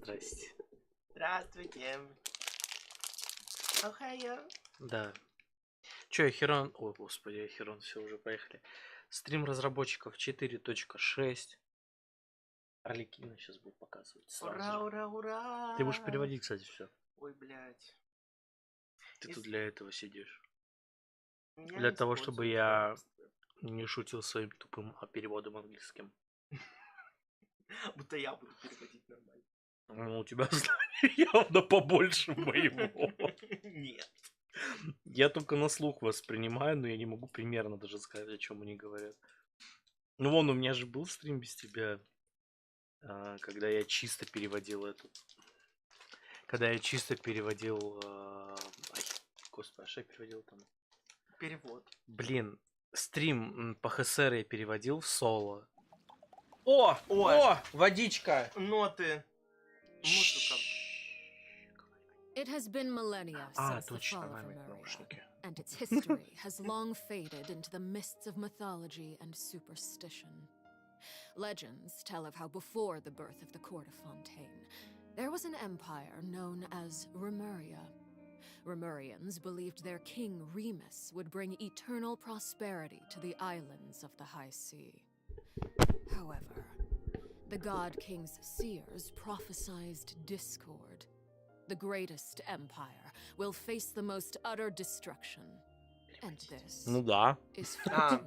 Здрасте. Здравствуйте. Охайо. Да. Чё, Херон... О, господи, Херон, все, уже поехали. Стрим разработчиков 4.6. Арлекино сейчас будет показывать сразу Ура, же. ура, ура. Ты будешь переводить, кстати, все. Ой, блядь. Ты тут для этого сидишь. Меня Для не того, чтобы используют, я пожалуйста. не шутил своим тупым переводом английским. Будто я буду переводить нормально. Ну, у тебя знания явно побольше моего. Нет. Я только на слух воспринимаю, но я не могу примерно даже сказать, о чем они говорят. Ну вон, у меня же был стрим без тебя, когда я чисто переводил этот. Когда я чисто переводил... Ай, господи, а что я переводил там? Перевод. Блин, стрим по ХСР я переводил в соло. О! Ой. О! Водичка! Ноты. Музыка. It has been millennia А, since the точно, fall of маме Remeria, наушники. and its history has long faded into the mists of mythology and superstition. Legends tell of how before the birth of the court of Fontaine, there was an empire known as Remeria. Remurians believed their king Remus would bring eternal prosperity to the islands of the high sea. However, the god king's seers prophesized discord. The greatest empire will face the most utter destruction. And this Ну да. is А, fortune.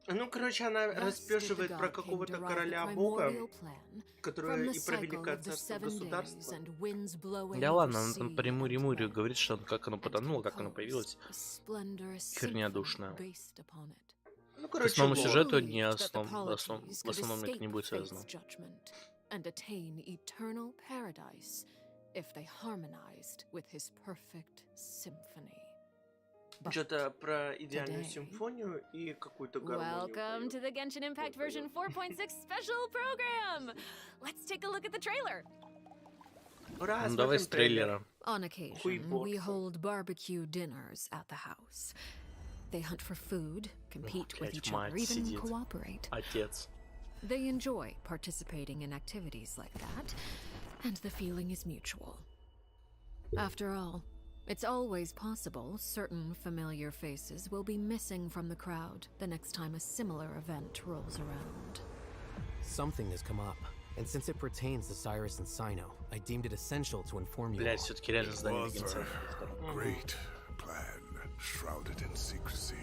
ну, короче, она Thus did the распешивает про god king какого-то derive the короля-бога, primordial plan from который the и про cycle великое of the царство 7 days государства. and winds blowing Да over ладно, она sea там по ремурю and land, говорит, что как оно and подано, как оно composed появилось. a splendorous Херня symphony душная. based upon it. Ну, К короче, основному лор. сюжету не Believed that the в основном это не будет связано. Polities could escape fate's judgment and attain eternal paradise if they harmonized with his perfect symphony. But Что-то про идеальную today- симфонию и какую-то гармонию. welcome to the Genshin Impact version 4.6 special program. Let's take a look at the trailer. Ура, Ну давай смотрим с трейлера. On occasion, we Хуйборца. hold barbecue dinners at the house. They hunt for food, compete with Опять each мать other, even сидит. cooperate. Отец. They enjoy participating in activities like that, and the feeling is mutual. After all, it's always possible certain familiar faces will be missing from the crowd the next time a similar event rolls around. Something has come up, and since it pertains to Cyrus and Sino, I deemed it essential to inform you Блять, all. все-таки реально здание was Геншина. a great plan, shrouded in secrecy.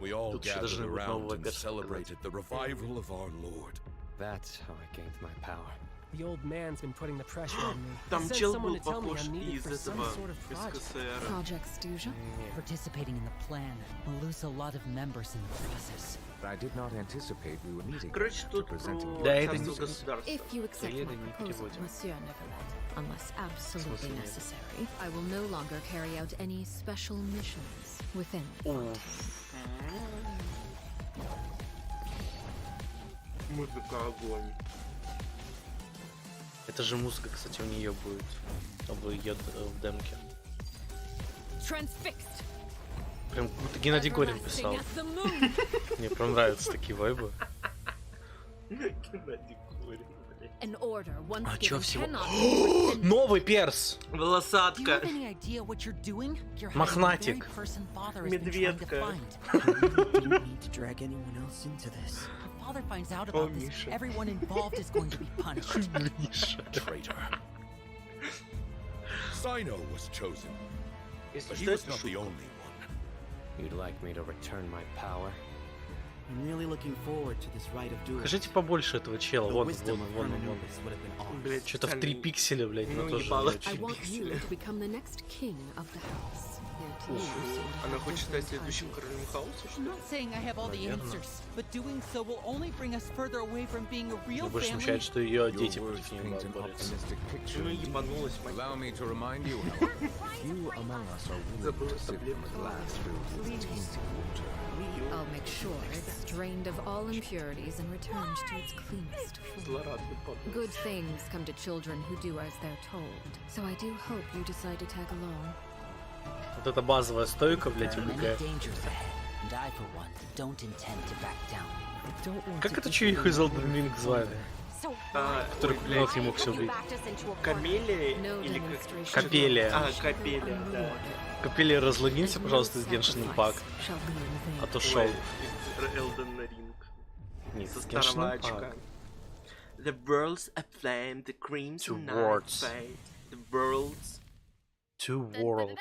We all Тут еще gathered должны быть нового around and перса celebrated the revival of our Lord. That's how I gained my power. The old man's been putting the pressure on me. He Там sent чел someone был to tell me похож I'm needed из for some этого, sort of из project. КСР. Project Stuja? Participating in the plan will lose a lot of members in the process. I did not anticipate we were meeting Короче, after тут про presenting Да, это царство не- государства. If you accept Трейлеры my не proposal, переводим. Monsieur Nicolette, unless absolutely нет? necessary, I will no longer carry out any special missions within Fontaine. Музыка огонь. Это же музыка, кстати, у нее будет в демке. Transfixed. Прям как будто Геннадий Горин писал. Everlasting as the moon. Мне прям нравятся такие вайбы. Геннадий Горин, блядь. An order once А чё given всего? cannot be rescinded. Новый перс! Do you Волосатка. have any idea what you're doing? You're Мохнатик. hiding the very person Father has been trying to Медведка. find. You don't need to drag anyone else into this. If Father finds out about this, Миша. everyone involved is going to be punished. Traitor. Sino was chosen, Если but что, he was это not the шутка. only one. You'd like me to return my power? I'm really looking forward to this rite of duels. Скажите побольше этого чела. The Вон, wisdom вон, of вон, вон. Hermanubis would have been ours. Блядь, Что-то в 3 пикселя, блядь, но Ну, тоже ебало. не I очень. want you to become the next king of the house. Yet you seem to Она have хочет стать different следующим ideas. королем хаоса, что I'm ли? not saying I have all the Наверно. answers, but doing so will only bring us further away from being a real Мне больше family. смущает, что ее Your дети words против нее paint an борются. optimistic picture. Ну ебанулась, мать. Allow me to remind you, however, few among us are willing Забыла to sit таблетку. in a glass filled with tainted water. I'll make sure it's drained of all impurities and returned to its cleanest form. Злорадный подруг. Good things come to children who do as they're told. So I do hope you decide to tag along. Вот эта базовая стойка, блядь, There are many убегает. dangers ahead, and I, for one, don't intend to back down. I don't want Как to это че их из disobey Elden Ring звали? Который купил ему все убить. Камелия No или demonstration как? Капелия. А, Капелия, да. Капелия, разлогинься, пожалуйста, из Genshin Impact. shall be in vain. А то шел. Elden Ring. Нет, Со с старого Genshin очка. Impact. The world's aflame, the crimson night words. fade. The world's... Two worlds.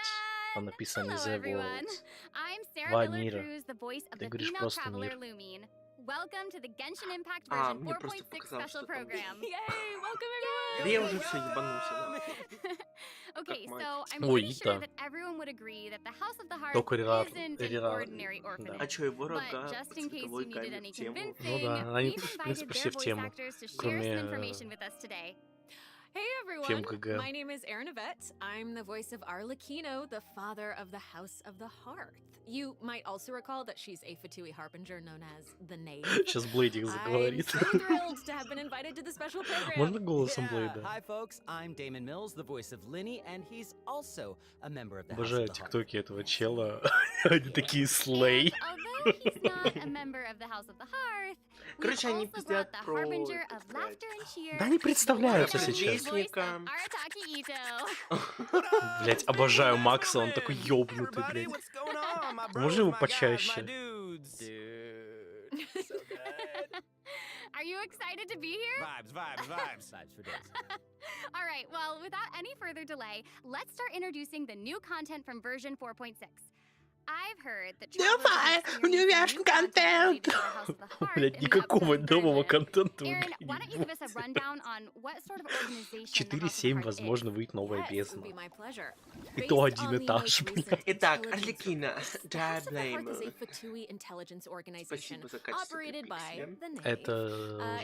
Там написано Hello, The everyone. Worlds. I'm Sarah Два Miller мира. Cruz, the voice of Ты the говоришь female просто traveler мир. Lumine. Welcome to the Genshin Impact А, version мне просто 4.6 показалось, special что там... program. Yay! Welcome everyone! Да я уже все ебанулся. да. Okay, мать. so I'm Ой, pretty sure Ита. that everyone would agree that the House of the Heart Только isn't an Рера- ordinary да. orphanage. А чё, его But рога just по in case you цветовой needed гамме any в тему? convincing, да, они, we've в invited принципе, their все в voice тему, actors to share кроме, some information with us today. Hey Фем everyone! КГ. My name is Erin Yvette. I'm the voice of Arлекино, the father of the House of the Hearth. You might also recall that she's a Fatui harbinger known as the Knave. Сейчас Блейдик I'm заговорит. so thrilled to have been invited to the special program. Можно голосом Блейда? Hi, folks. I'm Damon Mills, the voice of Linny, and he's also a member of the House Обожаю of the Heart. тиктоки этого чела. Они такие слей. Although he's not a member of the House of the Hearth, we've Короче, они also пиздят brought the про, harbinger так of сказать, laughter and cheer. Да они представляются the сейчас. voice of Вестника. Arataki Ito. Блять, обожаю Макса, он такой ёбнутый, блядь. Можешь его почаще? Are you excited to be here? Vibes for days. All right, well, without any further delay, let's start introducing the new content from version 4.6. I've heard that Давай, у нее вяжный контент. Блять, никакого нового контента. Aaron, why don't you give us a rundown on what sort of organization the House of the 4.7, Heart возможно, is? выйдет новая Yes, it бездна. would be my pleasure. И Based то on один the этаж, most блядь. recent Итак, intelligence Арлекино, reports, the да, House of the Hearth is a блейм. Fatui intelligence organization Спасибо за качество operated by приписи. the Knave. Это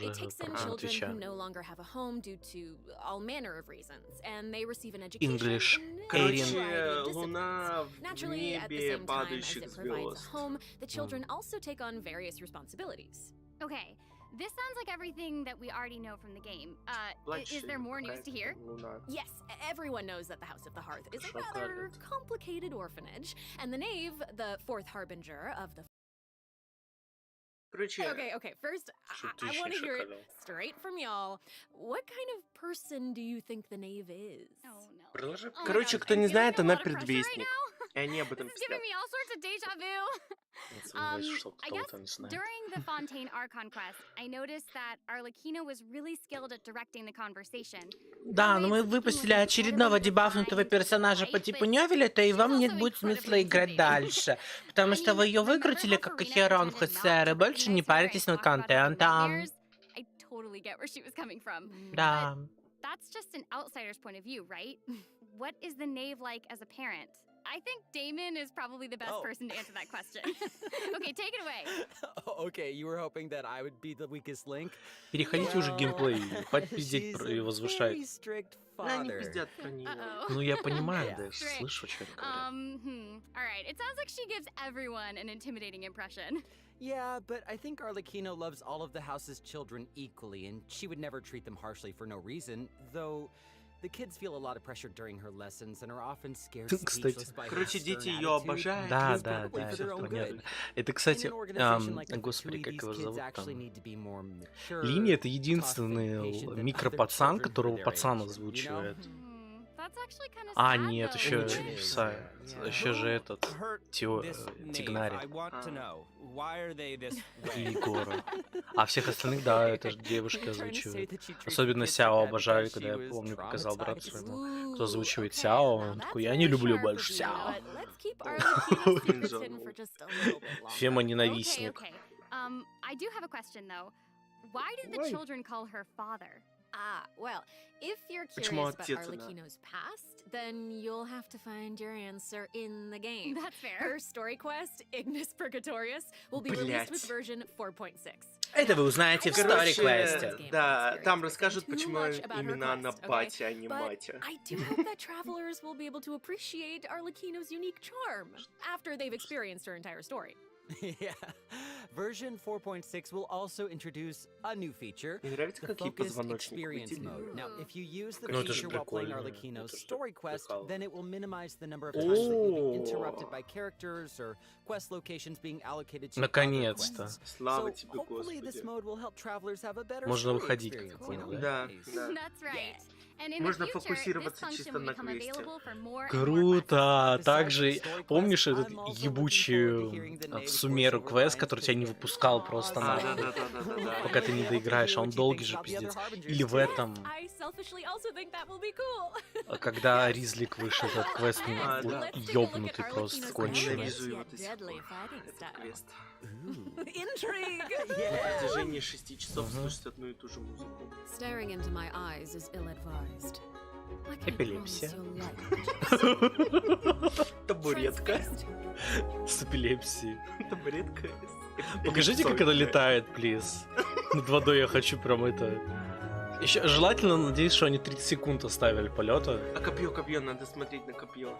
It уже takes in про children Твича. who no longer have a home due to all manner of reasons, and they receive an education English. in a Короче, variety of луна disciplines. в Naturally, at the небе same time as падающих it provides a звезд. home, the children also take on various responsibilities. Okay, this sounds like everything that we already know from the game. Is there more news to hear? Луна. Yes, everyone knows that the House of the Hearth is a Шоколад. rather complicated orphanage, and the Knave, the fourth harbinger of the... Короче, Okay, first, Чтоб ты I ещё want to hear it шоколад. straight from y'all. What kind of person do you think the Knave is? Oh no. Продолжай. Oh my Короче, God, кто I'm не feeling знает, a она lot of pressure right предвестник. now. И они об этом This is giving пиздят. me all sorts of deja vu. Я сомневаюсь, что I кто-то guess не знает. during the Fontaine Archon quest, I noticed that Arlecchino was really skilled at directing the conversation. Да, но мы выпустили очередного дебафнутого персонажа по типу Невеля-то, и вам нет будет смысла играть дальше. Потому что вы ее выкрутили как Ахерон Хессер, и больше не паритесь над контентом. I totally get where she was coming from. Да. That's just an outsider's point of view, right? What is the Knave like as a parent? I think Damon is probably the best person to answer that question. Okay, take it away. Okay, you were hoping that I would be the weakest link? Переходите уже к геймплею, хватит пиздеть про и возвышать. Да, они пиздят про нее. Uh-oh. Ну я понимаю, да, я Strict. слышу, что они говорят. All right. It sounds like she gives everyone an intimidating impression. Yeah, but I think Arlecchino loves all of the house's children equally, and she would never treat them harshly for no reason, though the kids feel a lot of pressure during her lessons and are often scared speechless by her Короче, stern дети ее attitude. обожают. Да, It's да, probably да, for their это own понятно. good. Это, In кстати, an organization like the господи, Fatui, как these его kids зовут actually там? need to be more mature, Линия — это tough, and единственный patient than микропацан, other children которого for their пацан age, you know? озвучивает. That's actually kind of А, sad, нет, though, еще isn't it? еще же этот Тигнари и Егора. А всех остальных, да, это же девушки озвучивают. Особенно Сяо обожаю, когда я помню, показал брату своему, кто озвучивает Сяо, он такой, я не люблю больше Сяо. Фема ненавистник. Okay. I do have a question though. Why did the children call her father? Well, if you're Почему curious about отец она? Arlecchino's past, then you'll have to find your answer in the game. That's fair. Her story quest, Ignis Purgatorius, will be released with version 4.6. Это вы узнаете в стори-квесте. Короче, да, там расскажут, почему именно она батя, а не But матя. I do hope that travelers will be able to appreciate Arlecchino's unique charm after they've experienced her entire story. Yeah. Version 4.6 will also introduce a new feature, Мне нравится, the какие focused позвоночники experience выделили. mode. Now, if you use the Ну, это же feature while playing прикольно. Arlecchino's Это ж story quest, прикол. then it will minimize the number of times that you'll be interrupted by characters or quest locations being allocated to other Наконец-то. quests. Слава So, тебе, hopefully this Господи. mode will help travelers have a better Можно story выходить, как experience, я понял, you know? Да, Nice. да. That's right. And in Можно the future, this фокусироваться function чисто will на become квесте. available for more and more quests. Круто! Besides Также, the story помнишь quest, этот I'm also looking forward to ебучий hearing the names Сумеру voiceover квест, lines который тебя не today. выпускал просто А, на... да. пока ты не доиграешь, а он долгий же, пиздец. Или в этом, I selfishly also think that will be cool. когда Ризлик вышел, этот квест А, да. ёбнутый просто, конченый. Ненавижу его до сих пор. Этот квест. Intrigue. На протяжении 6 часов слушать одну и ту же музыку. Staring into my eyes is ill-advised. I can't Эпилепсия. promise you'll like Табуретка. С эпилепсией. Табуретка. Покажите, как она летает, плиз. Над водой я хочу прям это... Еще желательно, надеюсь, что они 30 секунд оставили полета. А копье, надо смотреть на копье.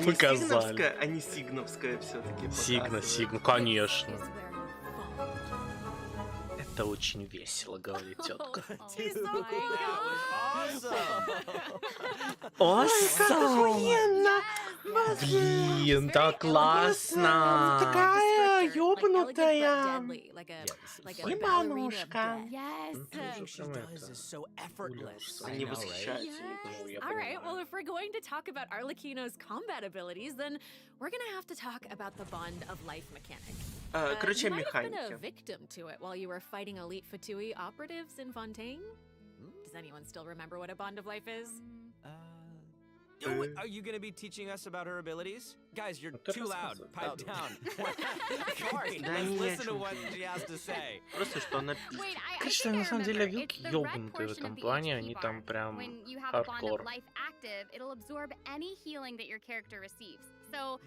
Показали. А не сигновское все-таки. Сигна, конечно. is wearing fog. Это очень весело, говорит тетка. She's so Охуенно! Блин, так классно! Такая ёбнутая! Ебанушка! Yes. Они восхищаются. All right, well, if we're going to talk about Arlecchino's combat abilities, then we're gonna have to talk about the Bond of Life mechanic. Короче, You might have been a механики. victim to it while you were fighting elite Fatui operatives in Fontaine. Does anyone still remember what a Bond of Life is? Are you going to be teaching us about her abilities? Guys, you're ты too loud. рассказывай. Pipe down. Sorry, Да let's не о listen to чем what ты. she has to say. Просто что она Wait, пиздит. I Конечно, think I на самом деле, remember. вилки It's the red ёбнутые в portion этом of the плане, HP они bar. там прям When you have a bond хардкор. of life active, it'll absorb any healing that your character receives. So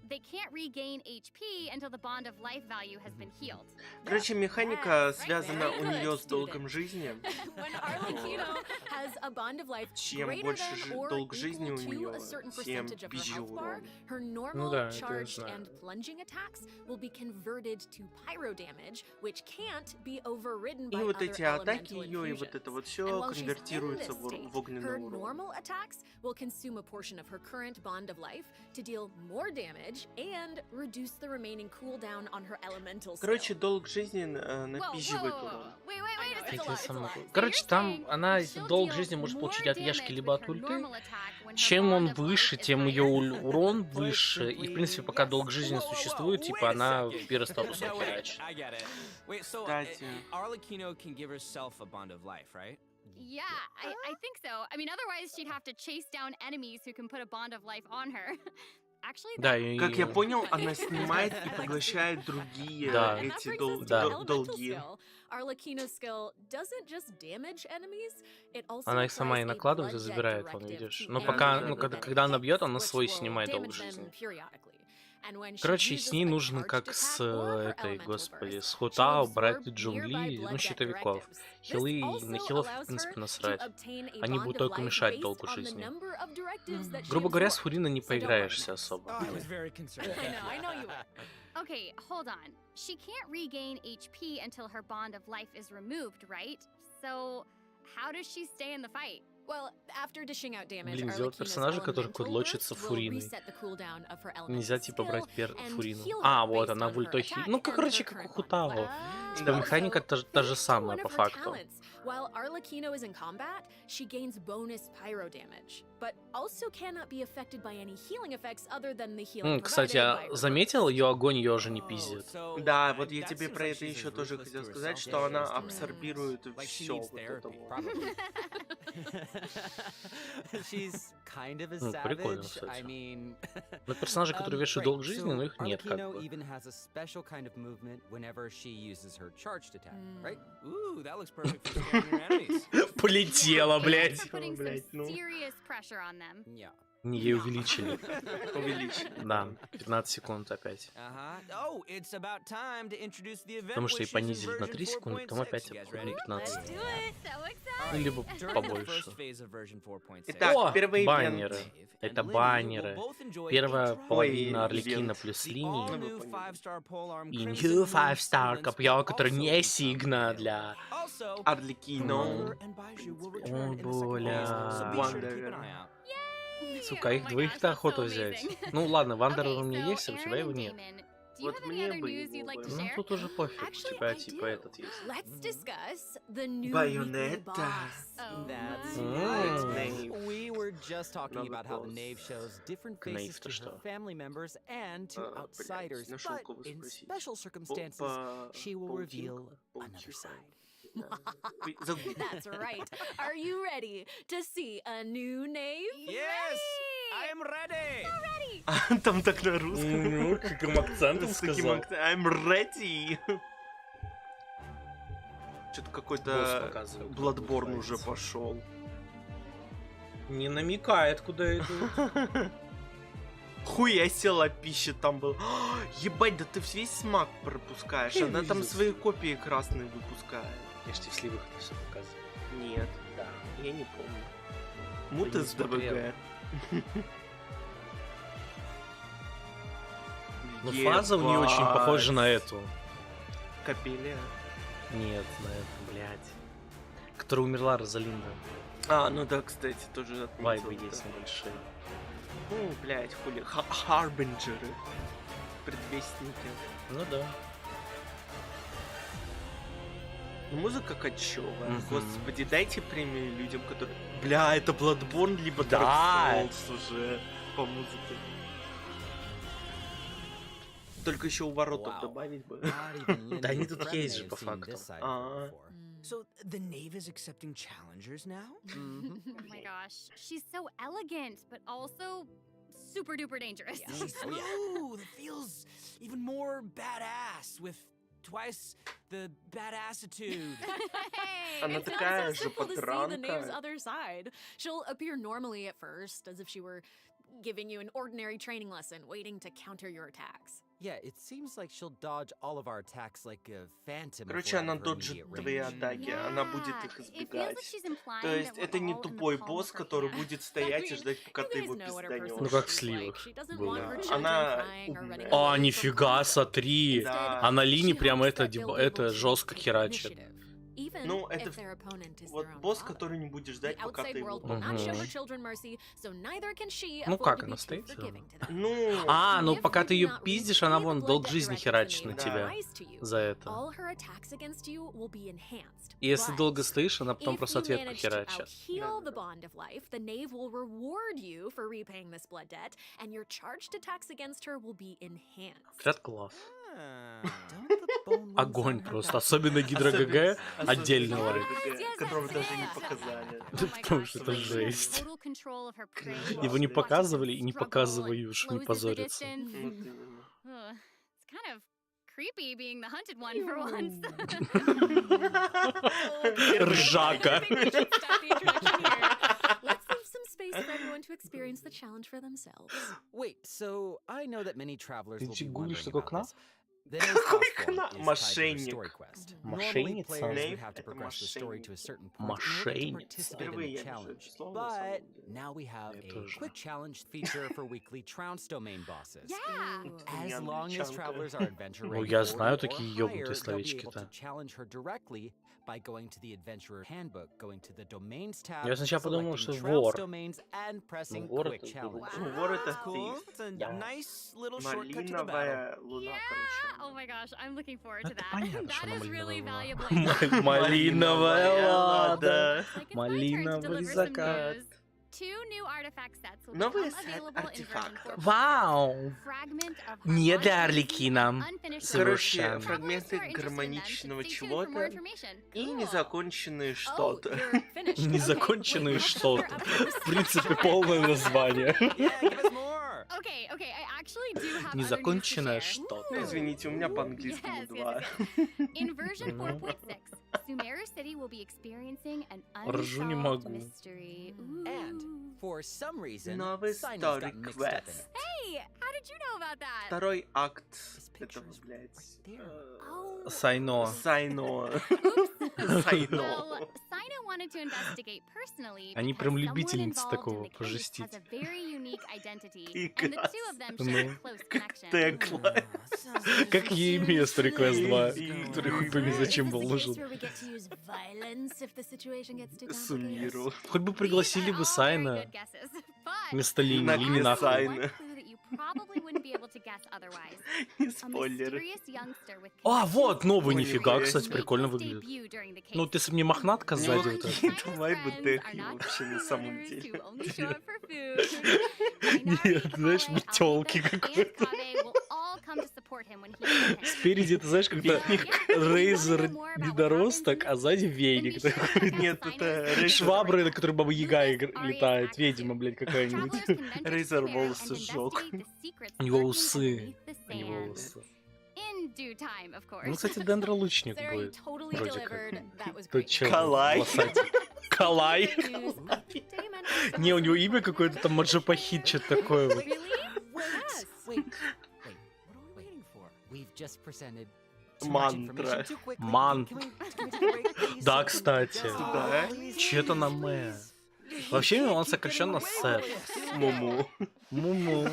they can't regain HP until the bond of life value has been healed. Короче, механика связана у нее с долгом жизни. When Arlecchino has a Bond of Life Чем greater больше than or долг жизни equal у to нее, a certain тем percentage of her пизже health bar, урон. her normal, Ну да, это я charged, знаю. and plunging attacks will be converted to pyro damage, which can't be overridden by И вот other эти атаки elemental ее, и вот это infusions. вот And все while she's in конвертируется this state, в огненный her урон. normal attacks will consume a portion of her current Bond of Life to deal more damage and reduce the remaining cooldown on her elemental skill. Короче, долг жизни Whoa, напизживает урон. Wait a It's a second. lot, it's a lot. Короче, там saying она she'll долг deal жизни может more получить от Яшки damage либо with от her ульты. normal attack when her Чем bond он of life выше, is тем ее higher. урон выше. И, в принципе, пока долг жизни существует, типа, она в первый статус No, wait, херачит. I get it. Wait, so Кстати. Arlecchino can give herself a bond of life, right? Yeah, I think so. I mean, otherwise she'd have to chase down enemies who can put a bond of life on her. Actually, Да, that- и... Как я понял, она снимает и поглощает другие Да. And that эти brings us to Да. the elemental долги. skill. Arlecchino's skill doesn't just damage enemies, it also Она их сама и applies a накладывает и blood забирает, debt вон, directive видишь. to Но enemies пока, да, ну, да, когда, да. когда она бьет, она which свой will снимает долг damage them жизни. periodically. And when she Короче, uses с ней a нужно charged как с attack or her этой, elemental господи, burst, с she'll Хута absorb брать nearby джунгли, blood ну, debt щитовиков. directives. Хилы, This на also хилов, в allows принципе, her to насрать. obtain a Они bond будут of только life мешать based долгу on the жизни. number of directives that she Грубо говоря, с absorbed. Фуриной не So don't worry. поиграешься особо. I was very concerned. I know you were. Okay, hold on. She can't regain HP until her bond of life is removed, right? So, how does she stay in the fight? Well, after dishing out damage, Блин, сделать Arlecchino's персонажа, который elemental кудлочится burst will Фуриной. reset the cooldown of her elemental Нельзя, типа, skill брать and Фурину. heal А, her вот, based она on в her ультой attack Ну, and короче, her как у current Хутао. bond Типа, life. механика та же Thanks to самая, one по of her факту. talents, while Arlecchino is in combat, she gains bonus pyro damage, but also cannot be affected by any healing effects other than the healing Кстати, provided by я her заметил, burst. ее огонь ее уже не пиздит. Да, вот я тебе про это еще тоже хотел сказать, что она абсорбирует все вот это вот. She's kind of a Ну, прикольно, savage. I кстати. mean, Но персонажи, которые вешают долг жизни, но их нет, как Arlecchino бы. even has a special kind of movement whenever she uses her charged attack, right? Ooh, that looks perfect for scaring your enemies. Полетела, блядь. Putting some Блядь, ну. serious pressure on them. Yeah. Не, ей увеличили. Увеличили. Да, 15 секунд опять. Потому что и понизили на 3 секунды, потом опять 15. Ну, либо побольше. Итак, О, первый баннеры. Это баннеры. Первая половина арлекино плюс линий. И New 5-star копье, которое не сигна для Арлекино. О, бля. Сука, их двоих-то охота взять. Ну ладно, Вандер у меня есть, а у тебя его нет. Вот мне бы его бы. Ну тут уже пофиг, у тебя типа этот есть. Байонетта. We were just talking about how the Knave shows different faces to her family members and to outsiders, but in special circumstances, she will reveal another side. That's right. Are you ready to see a new Knave? Yes, I am ready. So ready. Там так на русском. Каким акцентом С таким сказал. I'm ready. Что-то какой-то Bloodborne уже пошел. Не намекает, куда идут. Хуя села пища там был. Ебать, да ты весь смак пропускаешь. Она там свои копии красные выпускает. Я ж тебе в сливах это все показываю. Нет. Да. Я не помню. Мута с ДВГ. Ну фаза у нее очень похожа на эту. Капелия. Нет, на эту, блядь. Которая умерла, Розалинда. А, ну да, кстати, тоже отметил. Вайбы есть небольшие. Ну, блядь, хули. Харбинджеры. Предвестники. Ну да. Музыка кочевая. Господи, дайте премию людям, которые... Бля, это Bloodborne, либо Dark Souls уже по музыке. Только еще у воротов добавить бы. Да они тут есть же по факту. So the Knave is accepting challengers now? Oh my gosh, she's so elegant, but also super duper dangerous. Ooh, that feels even more badass with twice the badassitude. Она такая же подранка. Other side. She'll appear normally at first, as if she were giving you an ordinary training lesson, waiting to counter your attacks. Yeah, it seems like she'll dodge all of our attacks like a phantom. Короче, она доджит твои атаки, она будет их избегать. То есть это не тупой босс, который будет стоять и ждать, пока ты его пизданешь. Ну как в сливах было. Она... А, нифига, смотри. А на линии прямо это жестко херачит. Ну, это вот босс, который не будет ждать, пока ты его... Ну как, она стоит? Ну... А, ну пока ты ее пиздишь, она вон долг жизни херачит на тебя за это. И если долго стоишь, она потом просто ответку херачит. Отряд класс. Огонь просто, особенно Гидро ГГ отдельный лайк. Которого даже не показали. Потому что это жесть. Его не показывали и не показывают, что не позорятся. Ржака. Wait, so I know that many travelers will Ты be гуглишь wondering такой about кнап? this. The Knave Какой costume кнап? is tied to her story Мошенник. quest. Мошенница? Normally, players Knave would have to это progress the story to a certain point in order to Мошенница. participate in Впервые the я вижу challenge. это слово, на самом But деле. now we have Я a тоже. quick challenge feature for weekly trounce domain bosses. Yeah. As long as travelers are adventure Ну, rated я 40 знаю or такие higher, ёбнутые they'll be словечки-то. able to challenge her directly by going to the adventurer handbook, going to the domains tab, Я сначала подумал, что selecting trounce вор. domains, and pressing вор quick это challenge. Вор это Cool. thief. It's a Yeah. nice little shortcut to the battle. Малиновая луна, короче. Oh my gosh, I'm looking forward to Это that. понятно, что That она is really малиновая. valuable. Малиновая лада. Like, it's my turn to Малиновый deliver some закат. news. Two new artifact sets will Новый become сет available in version артефактов. 4.6. Вау! Fragment of Не для harmonious Арлекино. unfinished Короче, Совершенно. фрагменты Travelers who are interested in them should гармоничного stay tuned for more чего-то information. и Cool. незаконченные что-то. Незаконченные что-то. В принципе, полное название. Yeah, give us more. Okay, I actually do have other news to Незаконченное share. что-то. Ну, извините, у меня по-английскому Yes, 2. In version Ну. 4.6, Sumeru City will be experiencing an Ржу не unsolved могу. mystery. And Ooh. For some reason, Новый Sino's story got mixed up in quest. it. Hey, how did you know about that? Второй акт этого, блядь. Oh. Сайно. Сайно. Well, Сайно. Sino wanted to investigate personally Они because прям someone любительницы involved in такого the case пожестить. has a very unique identity, И and the two of them Ну, share close как connection. Текла. Как ей имя Story Quest 2, который хуй пойми зачем был нужен. Суммиру. Хоть бы пригласили бы Сайна вместо Лини, На Лини нахуй. Сайна. Не спойлеры. А, вот, новый, Ой, нифига, ой, кстати, ой. прикольно выглядит. Ну, ты мне мохнатка сзади вот это. Какие-то вайбы Дехи вообще на самом деле. Нет, знаешь, метелки какой-то. Спереди, ты знаешь, как-то Рейзер недоросток, а сзади веник такой. Нет, это Швабры, на которой Баба Яга летает. Ведьма, блядь, какая-нибудь. Рейзер волосы сжег. У него усы. У него усы. Ну, кстати, дендролучник будет. Вроде как. Тот чел. Калай. волосатый. Калай. Не, у него имя какое-то там Маджапахит, что-то такое вот. Мантра. Ман. Да, кстати. Да? Че-то на мэ. Вообще, он сокращенно Сет. Муму. Муму.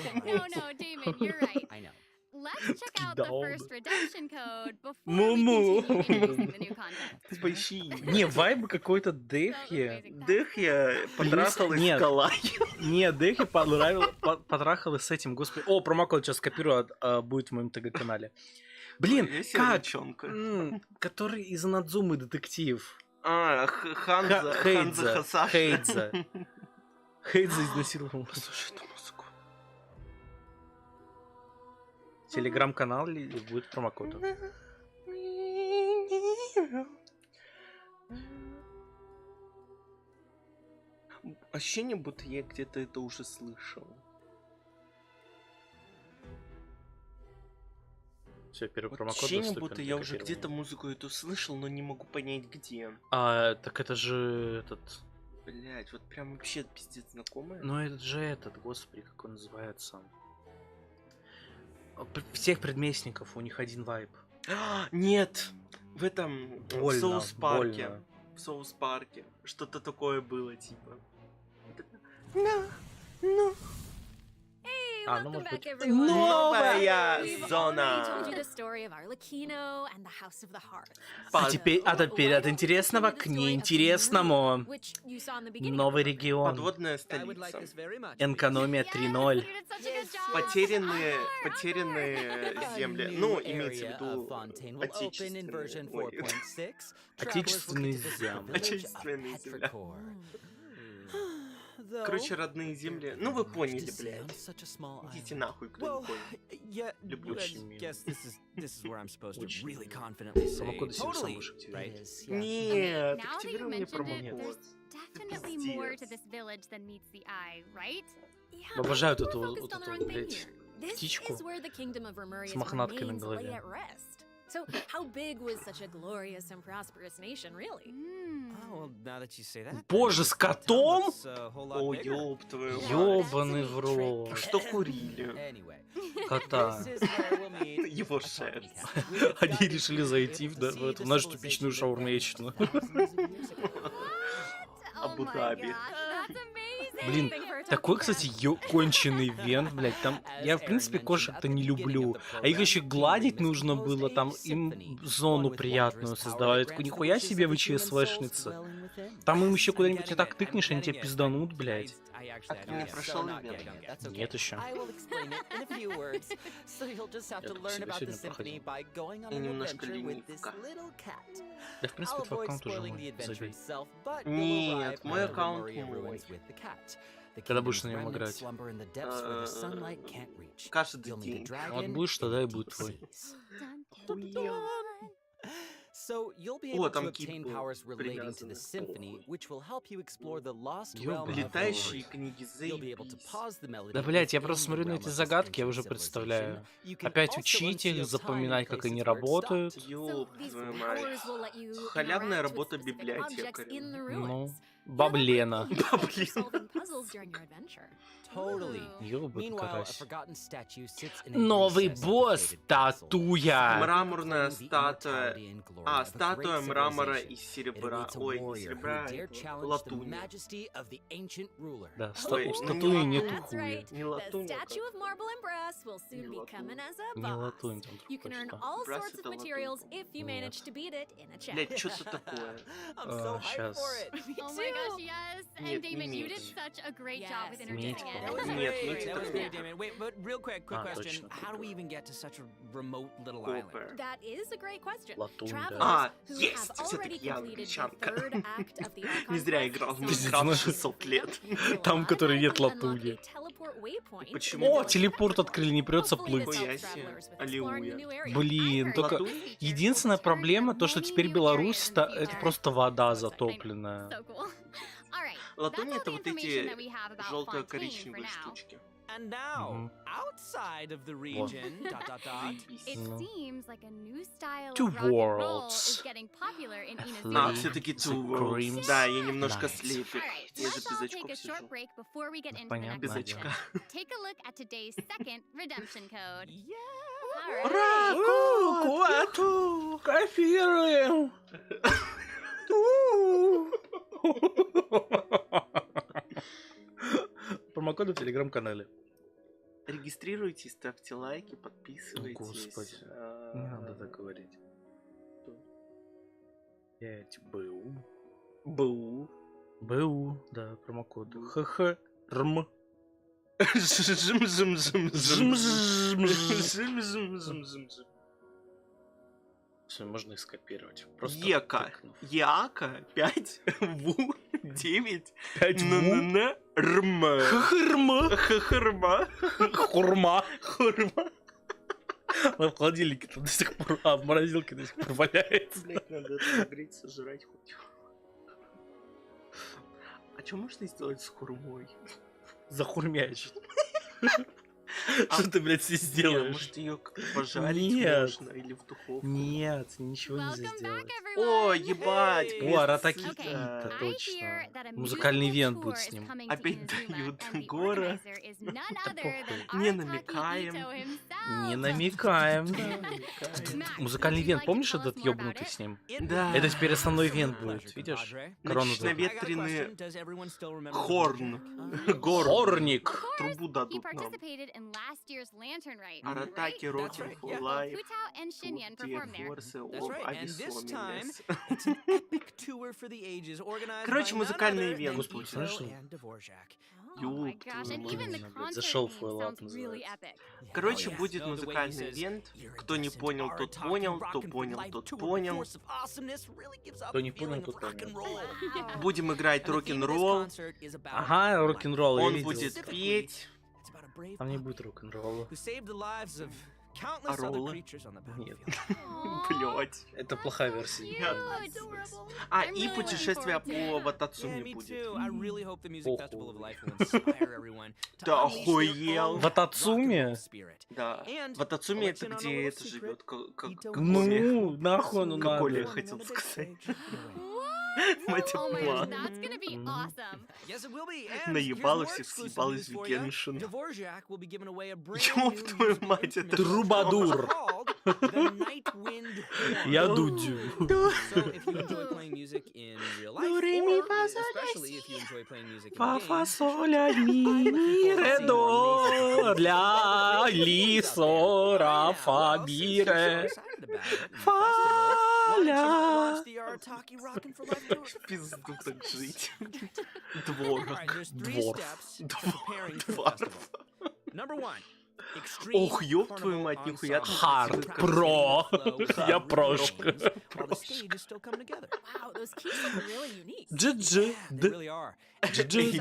Let's check out the first redemption code before Муму. we continue introducing the new content. Спасибо. Не, вайб какой-то Дехи. Дехи потрахалась Нет. с Калай. Не, Дехи потрахалась с этим, господи. О, промокод сейчас скопирую, будет в моем ТГ-канале. Блин, Есть как? девчонка? Который из Надзумы детектив. А, Ханза. Хейдза. Хасаши. Хейдза. Хейдза изнасиловал. Послушай эту музыку. Телеграм-канал будет промокод. Ощущение, будто я где-то это уже слышал. Все, первый промокод Ощущение, доступен будто для я уже копирования. где-то музыку эту слышал, но не могу понять где. А, так это же этот... Блять, вот прям вообще пиздец знакомая. Ну это же этот, господи, как он называется. Всех предместников, у них один вайб. Нет! В этом... в Соус-парке. больно. В Соус-парке. Что-то такое было, типа. А, ну может быть... Новая зона! А теперь от интересного к неинтересному. Новый регион. Подводная столица. Экономия 3.0. Потерянные земли. Ну, имейте в виду отечественные. Ой. Отечественные земли. Отечественные земли. Короче, родные земли. Ну, вы поняли, блядь. Идите нахуй, кто не понял. Люблю очень мило. Промокоды себе сам будешь активировать. Нет, Now that you активируй мне mentioned it, промокод. there's definitely more to this village than meets the eye, right? Обожаю вот эту, блядь, птичку с мохнаткой на голове. So, how big was such a glorious and prosperous nation, really? Боже, с котом? О, ёб твою мать. Ёбаный в рот. Что курили? Кота. Его шерсть. Они решили зайти в эту нашу типичную шаурмечную. Абу-Даби. Блин, такой, кстати, конченый вен, блядь, там, я, в принципе, кошек-то не люблю, а их еще гладить нужно было, там, им зону приятную создавали, такой, нихуя себе вы ЧСВшница, там им еще куда-нибудь не так тыкнешь, они тебя пизданут, блядь. А ты не прошел ивент? Нет еще. И немножко ленивка. Да, в принципе, твой аккаунт уже мой, забей. Нет, мой аккаунт мой. Когда будешь на нем играть? Каждый день. Вот будешь, тогда и будет твой. So you'll be О, able to там obtain кит был powers relating to the привязанный. symphony, which will help you explore the lost Ёбаный realm of Летающие Lord. книги You'll be able to заебись. pause the melody Да, блять, я within просто the смотрю на realm эти of this загадки, я ancient уже civilization. представляю. You can Опять also учитель, unseal time запоминать, in как places они where it работают. stopped. Ёб твою мать. Халявная работа библиотекаря. Ну, Баблена. solving puzzles during your adventure. Totally. Ёбаный Meanwhile, a карась. forgotten statue sits in a Новый recess of босс, the faded castle, статуя. Мраморная proclaiming the статуя. immortality and glory А, of a статуя great мрамора civilization. и It серебра. awaits a Ой, не warrior who серебра, dare это challenge the латунь. majesty of the ancient ruler. Да, Ой, у ну статуи не нету That's хуя. right. Не The латунь, а statue of marble and brass will soon be латунь. coming as a Не boss. латунь, там You can earn что. all Brass sorts of это materials латунь. if you manage to beat it in a chat. Блять, что это такое? I'm so hyped Щас. for it. Me Oh my gosh, too. yes. Нет, And Damon, не you did меч. such a great job with Yes. introducing Меч, it. That was Нет, great. меч That это was круто. great, Damon. Wait, but real quick question. точно, How do we even get to such a remote little island? Копер. That is a great question. Латунь, да. Travelers who есть, have всё-таки already я completed the англичанка. third act of the Icon Не зря quest играл в will Майнкрафт be 600 лет. Там, который нет automatically unlock латуни. a teleport waypoint Почему? in the О, village телепорт afterwards. открыли, не придется Hopefully плыть. this helps Хуя себе. travelers with Аллилуйя. exploring the new area. Блин, только Латунь? единственная проблема то, что теперь Беларусь это просто вода затопленная. So cool. All right. Латунь That's all это the вот information эти that we have about Fontaine for желто-коричневые now. штучки. And now, outside of the region, Заебись. It Ну. seems like a new style Two of rock and roll worlds. is getting popular in А, Inazuma. все-таки Ctrим. Two Worlds. Да, я немножко Nice. слепик. Alright, Я же let's без all очков take a short сижу. break before we get into the Понятно. next Без section. очка. Take a look at today's second redemption code. Ура! Куату! Кафиры! Промокоды в телеграм-канале. Регистрируйтесь, ставьте лайки, подписывайтесь. Господи, не надо так говорить. 5 БУ. БУ. БУ, да, промокод. ХХ. РМ. Жим-жим-жим-жим-жим-жим-жим-жим. Все, можно их скопировать. Просто ЕК. тыкнув. ЯКа 5 ВУ 9 5 НН РМ. ХХРМ. Хахарма. Хурма. Хурма. Она в холодильнике там до сих пор, а в морозилке до сих пор валяется. Блять, надо это греть, сожрать хоть. А что можно сделать с хурмой? Захурмячить. Что ты, блядь, себе Не, сделаешь? может ее как-то пожарить Нет. можно или в духовку? Нет, ничего нельзя Welcome back, сделать. О, everyone. ебать! О, Аратаки песца. Кита, I точно. hear that a Музыкальный musical ивент tour будет is с ним. coming to Опять Inazuma, дают and the гора. organizer is none other than Не Arataki намекаем. Ito himself. Не намекаем. Max, Музыкальный would you ивент, like to помнишь tell us этот more about ёбнутый it? с ним? Да. Это теперь основной ивент будет, видишь? Корону Значит, дадут. наветренный Horn. хорн. Горн. Хорник. Трубу He дадут нам. participated in last year's Lantern Rite, Аратаки right? Рокин right, for yeah. Life. Hutao and Shinyan performed there. Форсы That's об right, and this time, Авесоминес. it's an epic tour for the ages, organized Короче, by none музыкальный other ивент than Господи, Ito слышал? and Dvorak. Oh my Ёб gosh, твою and мать. even the Блин, concert зашел theme Fallout sounds really называется. epic. Короче, Oh, yes. будет No, the way he музыкальный says, ивент. "Your Кто не descent понял, тот Arataki понял. rock Кто and понял, life тот tour with понял. force of awesomeness really gives off Кто не the понял, feeling тот of понял. rock-and-roll." Будем играть And the theme of this рок-н-ролл. concert is about Ага, рок-н-ролл, я Он видел. будет петь. It's about a brave Там не puppy будет рок-н-ролла. who saved the lives of countless other роллы? creatures on the Нет. battlefield. Блять. Это плохая версия. А, I'm и really путешествие looking forward to по it. Yeah, Ватацуме me будет. too. I really hope the music festival of Похуй. life will inspire everyone to Да unleash their охуел. own Ватацуме? rock and roll spirit. Да. And Ватацуме это I'll let you know a где little это secret. живет? Ito Ну, нахуй ну Как Оля надо. хотел сказать. What? Мать Oh my план. gosh, that's gonna be awesome. Yes, it will be. And Наебалась here's и more exclusive съебалась news в for ya. Genshin. Dvorak will be giving away a brand Ёб new твою musical мать, это instrument Трубадур. called the Nightwind Horn. Я дудю. So if you enjoy playing music in real life, Do, re, mi, or fa, sol, especially if you enjoy playing music in Фа, games, фа, соль, ля, ми, ми, ре, до, ля, ли, со, ра, фа, ми, ре, фа, ля. Пизду так жить. Дворок. Дворф. Дворф. Ох, Ох, ёб твою мать, нихуя там Хард красивый про. концерт. Я прошка. Wow, those keys look really unique. Джи-джи. Д. A,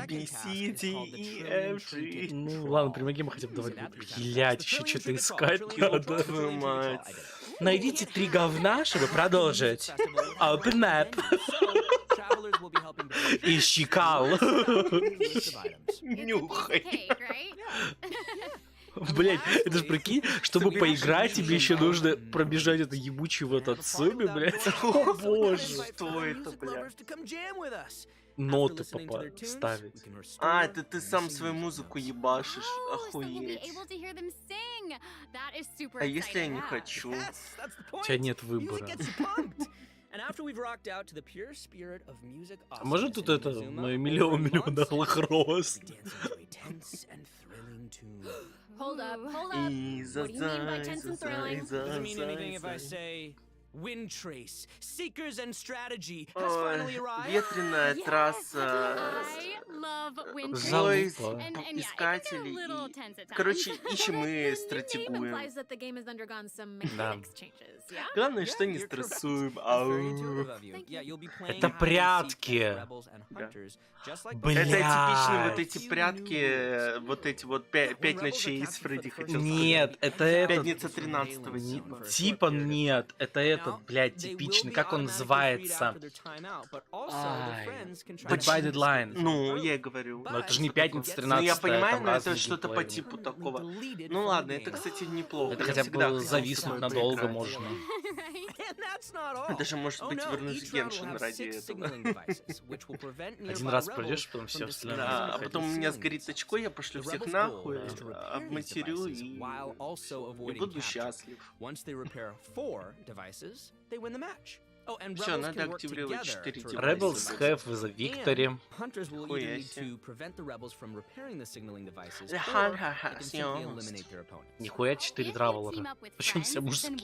B, C, D, E, F, G. Ну ладно, помоги мы хотя бы давай. Блять, еще что-то искать Ёб надо. твою мать. Найдите 3 говна, чтобы продолжить. Open map. Ищи кал. Нюхай. Cake, right? Блять, это ж прикинь, чтобы поиграть, тебе еще нужно пробежать это ебучее вот от Суми, блять. О боже. Что это, блядь? ноты ставить. А, это ты сам свою музыку ебашишь. Охуеть. А если я не хочу? У тебя нет выбора. А может тут это, ну и миллион алых роз? Hold up. What do you mean by tense and thrilling? Wind Trace, Seekers and Strategy has finally arrived. Ветреная трасса. Залупа. Искатели. Короче, ищем и стратегуем. Да. Главное, что не стрессуем. Это прятки. Бля. Это типичные вот эти прятки, вот эти вот 5 ночей с Фредди, хотел сказать. Нет, это этот. Пятница 13-го типа. Типа нет, это этот, блядь, типичный. Как он называется? Goodbye Deadline. Ну, я и говорю. Но это же не пятница 13. Ну, я понимаю, но это что-то по типу такого. Ну ладно, это, кстати, неплохо. Это хотя бы зависнуть надолго можно. Даже, может быть, вернуть Геншин ради этого. Один раз пройдешь, потом все остальное. Да, а потом у меня сгорит очко, я пошлю всех нахуй, обматерю и буду счастлив. Все, надо активировать 4 девайса. Rebels have the victory. Нихуя 4 травелера. Причем все мужские.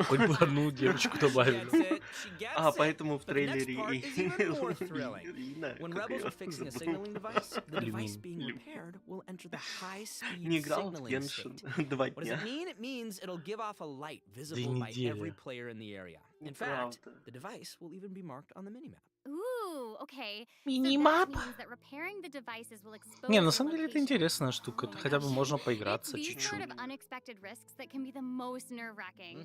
Хоть бы одну девочку добавили. А, поэтому в трейлере не играл в Геншин 2 дня. 2 недели. In fact, the device will even be marked on the minimap. Ooh, okay. Минимап? Не, на самом деле это интересная штука. Это хотя бы можно поиграться чуть-чуть.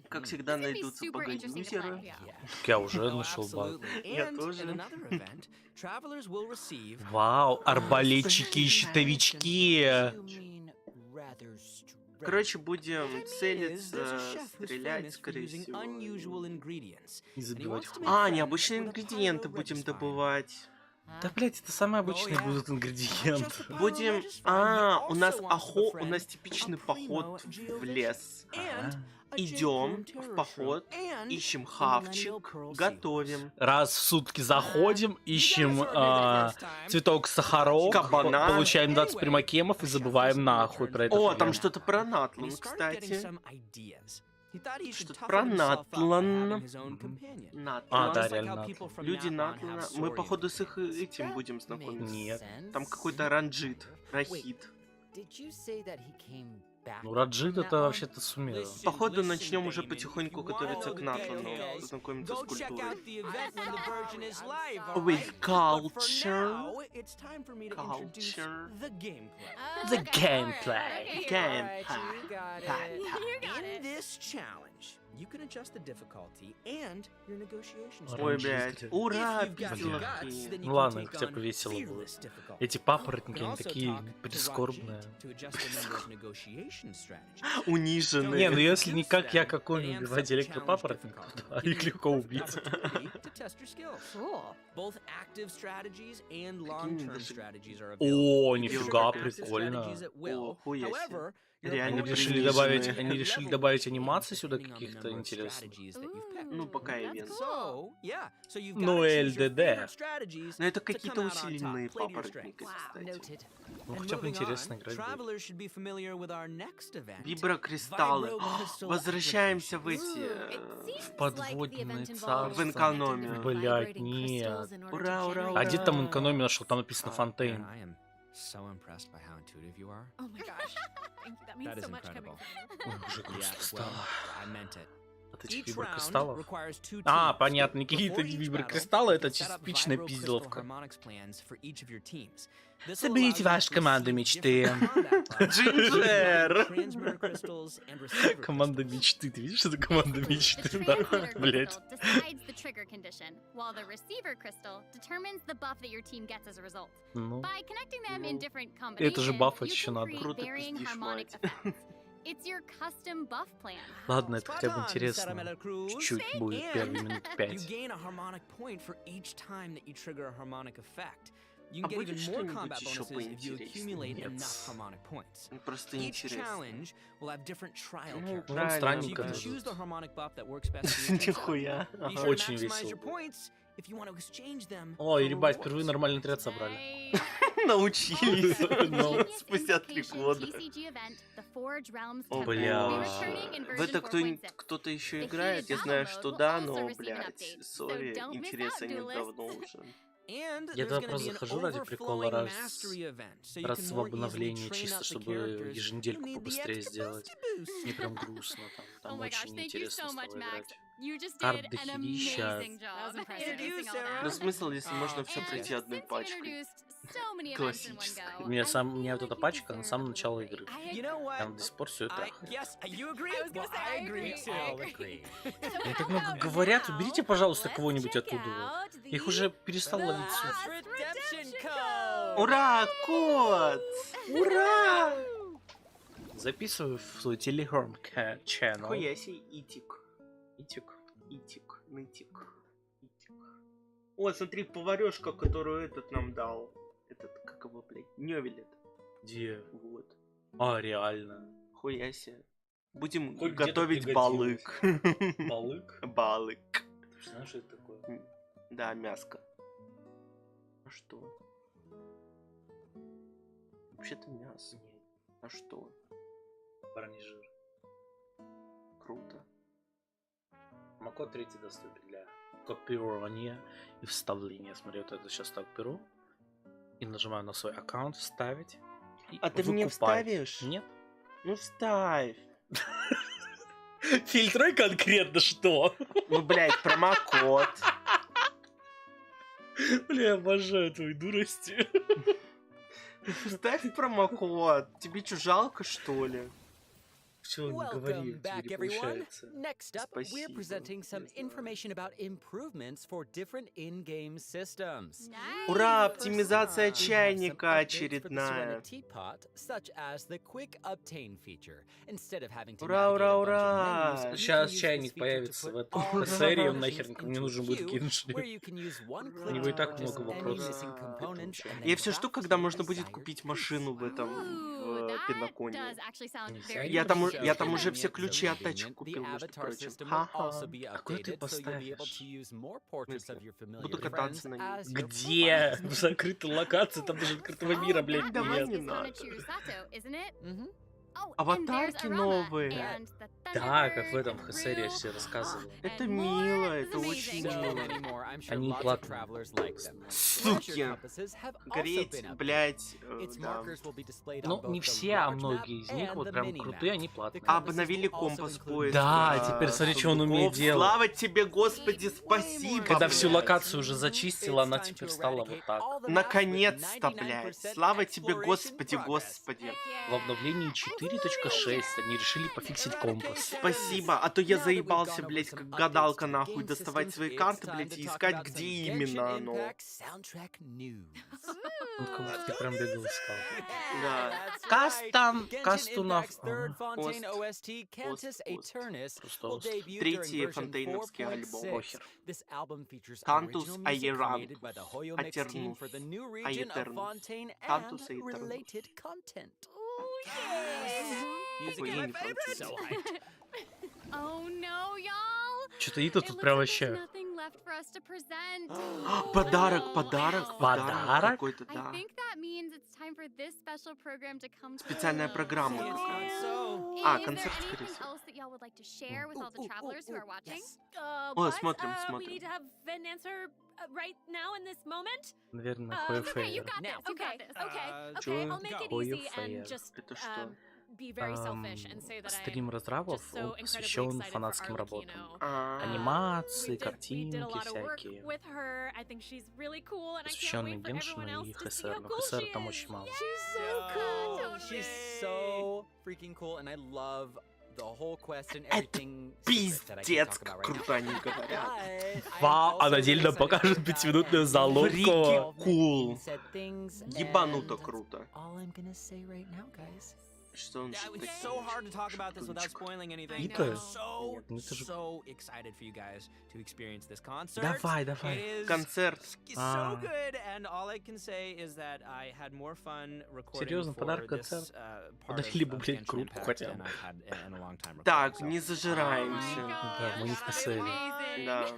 Как всегда найдутся богоюзеры. Так я уже нашел баг. Я тоже. Вау, арбалетчики и щитовички. Короче, будем целиться, стрелять, скорее всего. И забивать. А, необычные ингредиенты будем добывать. Да, блять, это самые обычные будут ингредиенты. Будем... у нас типичный поход в лес. Идем в поход, ищем хавчик, готовим. Раз в сутки заходим, ищем цветок сахарок, кабана, получаем 20 примакемов и забываем нахуй про это. О, там что-то про Натлан, кстати. Что-то про Натлан. А, да, реально Натлан. Люди Натлана. Мы, походу, с их этим будем знакомиться. Нет. Там какой-то Ранджит, Рахит. Ну, Раджит это вообще-то сумела. Походу, начнем уже потихоньку готовиться к Натлану, знакомиться с культурой. With culture. The gameplay. Ой, блядь, ура, пизделовки. Ну ладно, хотя бы весело было. Эти папоротники, они такие прискорбные. Униженные. Не, ну если не как я какой-нибудь убивать электропапоротников, то их легко убить. О, нифига, прикольно. О, хуя себе. Они Реально решили добавить анимации сюда каких-то интересных. Ну, пока ивент. Ну, ЛДД. Но это какие-то усиленные папоротники, кстати. Ну, хотя бы интересно играть будет. Виброкристаллы. Возвращаемся в эти... В подводные царства. В экономию. Блять, нет. Ура, ура, ура. А где там экономия нашел? Там написано Фонтейн. So impressed by how intuitive you are. Oh my gosh. Thank you. That means so much coming from you. Ой, уже грустно стало. I meant it. От этих виброкристаллов? А, понятно, не какие-то виброкристаллы, это типичная пизделовка. Соберите вашу команду мечты. Джинджер! Команда мечты. Ты видишь, что это команда мечты? Да, блять. Ну. Это же бафать еще надо. Круто пиздишь, мать. It's your custom buff plan. Ладно, это хотя бы интересно. Чуть-чуть будет, первые минут 5. You gain a harmonic point for each time that you trigger a harmonic effect. You А can get будет even more что-нибудь combat еще bonuses if you accumulate Нет. enough harmonic points. Просто Each интересно. challenge will have different trial Ну, characters. правильно, So you странненько can даже. choose the harmonic buff that works best for your Нихуя. Be sure to Очень maximize весело your будет. points if you want to exchange them Ой, for ребят, rewards. впервые нормальный отряд собрали. Научились. Ну. Спустя 3 года. Бля. В это кто-то еще играет? Я знаю, что да, но, блядь, сори, интереса нет давно уже. And Я there's туда gonna просто be an захожу ради прикола overflowing раз mastery event, so you в can more easily обновление, train чисто up the чтобы characters еженедельку who need the побыстрее extra сделать. boosty boost. Мне прям грустно, там Oh my gosh, очень thank you интересно so much, стало Max. играть. You just did Карт an дохерища. amazing job. introducing all that. Ну смысл, если можно все And пройти одной since you пачкой. introduced so many events in one Классическая. go, У меня I вот feel эта like пачка you на самом deserve начале a игры. break. You know what? Там до сих пор все это. Yes, you agree? I was gonna say, I agree. too. I agree. Мне так много говорят, уберите, пожалуйста, кого-нибудь оттуда. Их уже перестал ловить суть. Redemption code. Ура, кот! Ура! Записываю в свой телеграм-чаннел. Хуя себе, Итик. Итик. Итик, нытик, итик. О, смотри, поварешка, которую этот нам дал. Этот, как его, блядь, Нёвелет. Где? Вот. А, реально. Хуя себе. Будем Хоть готовить где-то балык. Балык? Балык. Ты знаешь, что это такое? Да, мяско. А что? Вообще-то мясо. Нет, А что? парний жир. Круто. Макод 3 доступен для копирования и вставления. Смотри, вот это сейчас так беру и нажимаю на свой аккаунт «Вставить». И А ты мне выкупаю. вставишь? Нет. Ну вставь. Фильтруй конкретно что? Ну, блядь, промокод. Бля, я обожаю твою дурость. Вставь промокод. Тебе что, жалко, что ли? Все, не говори, Welcome тебе back, не everyone. получается. Next up, we're Спасибо. presenting some Я знаю. information about improvements for different in-game systems. Ура, First оптимизация up, we have some чайника updates for the очередная. Serena teapot, such as the quick obtain feature. Instead of having to Ура, navigate ура, a bunch of ура! menus, you can Сейчас use this чайник feature to появится put в этом all серии, он versions нахер мне into нужен a будет queue, геншин. where you can use one У click него и to так purchase много any вопросов. missing components and then Я все жду, craft когда your можно будет desired купить piece. машину в этом, Ooh, в that Пиноконе. does actually sound Нельзя. very Я там convenient. уже все ключи от So тачек convenient, купил, the между avatar прочим. system will Ха-ха. also be Какой ты updated, so you'll be able to поставишь? use more portraits of your familiar Буду friends кататься на ней. as your Где? profiles. В закрытой локации, там даже открытого мира, блядь, That Давай one нет. не is надо. Sonichu Sato, isn't it? Мгм. Oh, Аватарки новые. Да, как в этом ХСР я все рассказывал. Это мило, это очень So мило. many more. I'm sure Они lots of платные. travelers like them. Суки. Treasure compasses have also Греть, been updated. блять, Its да. markers will be displayed on Ну, both не the все, а large многие map из них and вот the прям mini крутые, map. они The платные. Обновили compasses will компас also поиска. Да, теперь смотри, что он умеет делать. Слава тебе, Господи, спасибо. Когда блядь. всю локацию уже зачистила, она теперь стала вот так. Наконец-то, блядь. Слава тебе, Господи, Господи. В обновлении 4.6 они решили пофиксить компас. Спасибо, а то я заебался, блядь, как гадалка, нахуй, доставать свои карты, блядь, и искать, где именно оно. Ну, как будто ты прям бегал искал. Да. Кастом, кастунов. Просто Третий фонтейновский альбом. Похер. Cantus Aeran. Aeternus. Cantus Aeternus. Охуенно, не француз. Oh no, y'all! Что-то Ита тут прям вообще. Nothing left for us to present. Подарок, подарок, Подарок? какой-то, I да. think that means it's time for this special program to come to Специальная a программа close. какая-то. Is А, there концерт, anything скорее всего. else that y'all would like to share with all the travelers who are watching? О, смотрим, смотрим. Наверное, Okay, you Хоефейер. got this. You got this. Чё? Хоефейер. Just Стрим разрабов just so посвящен incredibly excited фанатским for работам. Arлекино. Анимации, We did a картинки lot of work всякие. with her. I think she's really cool, and I can't Посвященные wait for everyone Геншину else и to see ХСР. how Но cool ХСР she там is. очень мало. She's so cool. She's so freaking cool, and I love the whole quest and everything. Пиздец, как круто они говорят. Она отдельно покажет 5-минутную залупку. Фрики кул. Ебануто круто. All I'm gonna say right now, guys. Что он Yeah, же it was такой so hard to talk about this without штучка. spoiling anything. Итая? I'm so, Нет, ну это же... so excited for you guys to experience this concert. Давай, It давай. is Концерт. so А. good, and all I can say is that I had more fun recording Серьезно, for подарок, this концерт? part Подарили бы, of блядь, Genshin крутку Impact хотя than бы. I've had in a long time recording. Так, So, не зажираемся. Да, мы не в касселе. Да.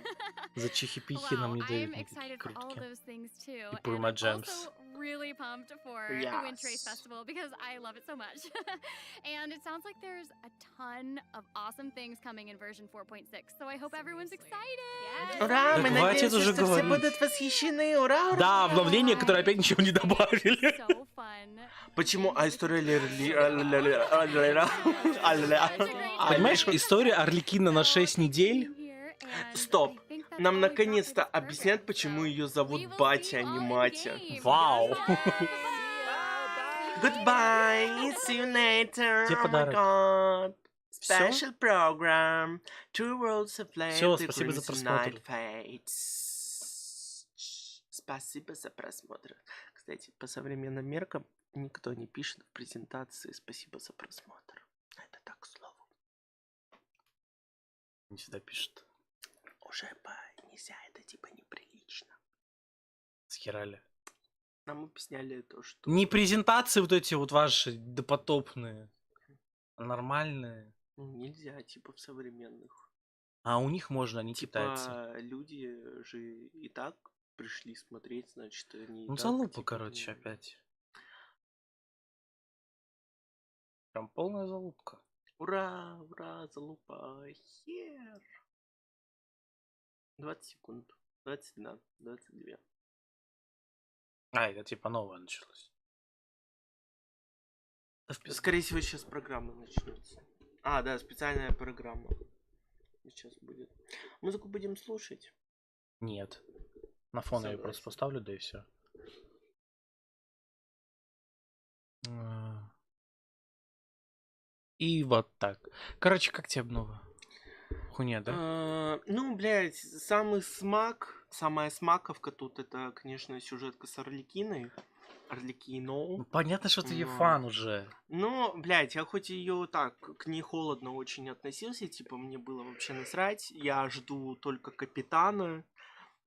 За чихи-пихи нам не дают I'm никакие excited for all of крутки. those things too. И And Пурма I'm Джемс. also really pumped for the Wind Trace Yes. Festival because I love it so much. And it sounds like there's a ton of awesome things coming in version 4.6. So I hope everyone's excited. Ура, Да мы хватит надеемся, уже что все говорить. будут восхищены. Ура, ура. Да, обновление, которое опять ничего не добавили. So fun. Почему? А история Понимаешь, история Арлекино на 6 недель. Стоп. Нам наконец-то объяснят, почему ее зовут Батя, а не Матя. Вау. Goodbye, see you later. Тебе Oh my подарок. god. Всё? Special program. Two worlds of flame. Всё, the спасибо за crimson просмотр. night fades. Спасибо за просмотр. Кстати, по современным меркам никто не пишет в презентации «Спасибо за просмотр». Это так, к слову. Не всегда пишут. Уже нельзя, это типа неприлично. Схерали. Нам объясняли то, что... Не презентации вот эти вот ваши допотопные, а нормальные. Нельзя, типа в современных. А у них можно, они китайцы. Типа люди же и так пришли смотреть, значит, они... и Ну так, залупа, типа, короче, опять. Прям полная залупка. Ура, ура, залупа, хер. 20 секунд. 21, 22. А, это типа новое началось. Скорее всего, сейчас программа начнется. А, да, специальная программа. Сейчас будет. Музыку будем слушать. Нет. На фон я её просто Согласен. поставлю, да и все. И вот так. Короче, как тебе обнова? Хуйня, да? Ну, блядь, самая смаковка тут это, конечно, сюжетка с Арлекиной. Арлекино. Ну, понятно, что ты ее Но- фан уже. Ну, блядь, я хоть ее так к ней холодно очень относился, типа мне было вообще насрать. Я жду только капитана.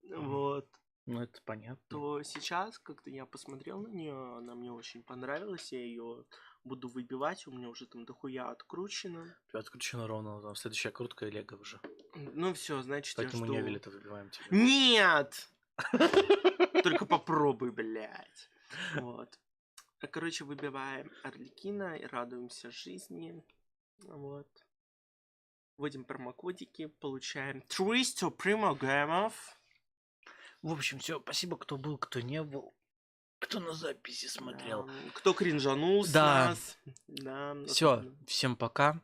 Вот. Ну, это понятно. То сейчас, как-то я посмотрел на нее, она мне очень понравилась, я ее буду выбивать, у меня уже там дохуя откручено. У тебя отключено ровно, там следующая крутка и лего уже. Ну все, значит, я Поэтому жду. не Авелита выбиваем тебя. Нет! Только попробуй, блядь. Вот. Короче, выбиваем Арлекино и радуемся жизни. Вот. Вводим промокодики, получаем 300 примогемов. В общем, все, спасибо, кто был, кто не был, кто на записи смотрел. Кто кринжанул с Да. нас. Да, Все, особенно. всем пока.